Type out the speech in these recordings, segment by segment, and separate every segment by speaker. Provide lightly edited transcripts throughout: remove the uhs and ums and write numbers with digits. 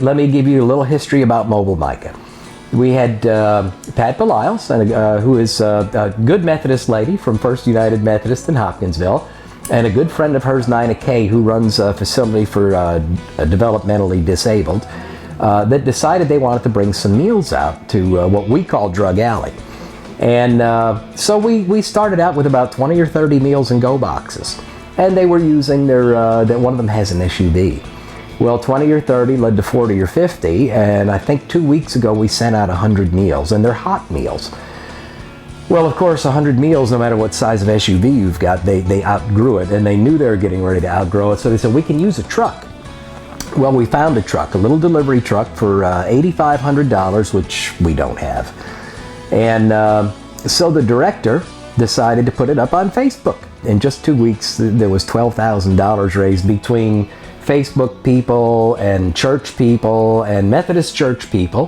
Speaker 1: let me give you a little history about Mobile Micah. We had Pat Belials, who is a good Methodist lady from First United Methodist in Hopkinsville, and a good friend of hers, Nina Kay, who runs a facility for developmentally disabled, that decided they wanted to bring some meals out to what we call Drug Alley. And so we started out with about 20 or 30 meals in go boxes. And they were using their, one of them has an SUV. Well, 20 or 30 led to 40 or 50, and I think 2 weeks ago we sent out 100 meals, and they're hot meals. Well, of course, 100 meals, no matter what size of SUV you've got, they outgrew it, and they knew they were getting ready to outgrow it, so they said, we can use a truck. Well, we found a truck, a little delivery truck for $8,500, which we don't have. And so the director decided to put it up on Facebook. In just 2 weeks, there was $12,000 raised between Facebook people and church people and Methodist church people.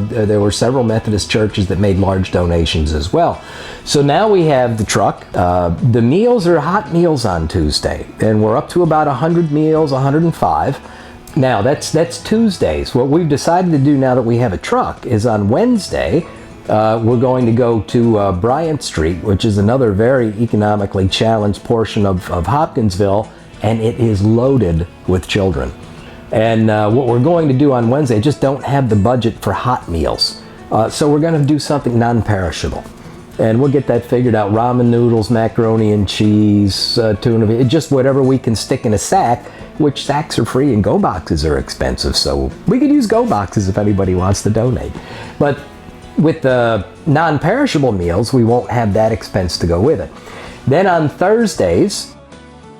Speaker 1: There were several Methodist churches that made large donations as well. So now we have the truck. The meals are hot meals on Tuesday, and we're up to about 100 meals, 105. Now that's Tuesdays. What we've decided to do now that we have a truck is on Wednesday, we're going to go to Bryant Street, which is another very economically challenged portion of Hopkinsville, and it is loaded with children. And what we're going to do on Wednesday, just don't have the budget for hot meals. So we're going to do something non-perishable. And we'll get that figured out. Ramen noodles, macaroni and cheese, tuna, just whatever we can stick in a sack, which sacks are free and go boxes are expensive. So we could use go boxes if anybody wants to donate. But with the non-perishable meals, we won't have that expense to go with it. Then on Thursdays,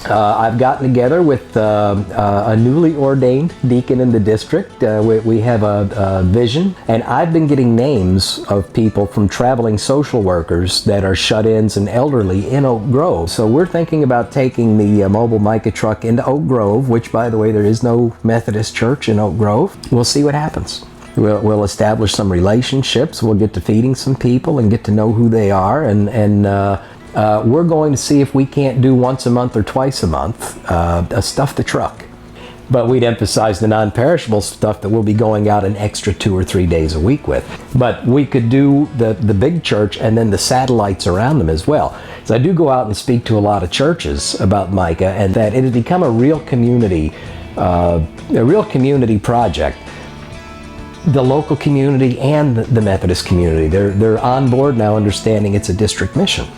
Speaker 1: I've gotten together with a newly ordained deacon in the district. We have a vision, and I've been getting names of people from traveling social workers that are shut-ins and elderly in Oak Grove. So we're thinking about taking the Mobile Micah truck into Oak Grove, which, by the way, there is no Methodist church in Oak Grove. We'll see what happens. We'll establish some relationships. We'll get to feeding some people and get to know who they are, and we're going to see if we can't do once a month or twice a month stuff the truck. But we'd emphasize the non-perishable stuff that we'll be going out an extra 2 or 3 days a week with. But we could do the big church and then the satellites around them as well. So I do go out and speak to a lot of churches about Micah, and that it has become a real community project. The local community and the Methodist community, they're on board now, understanding it's a district mission.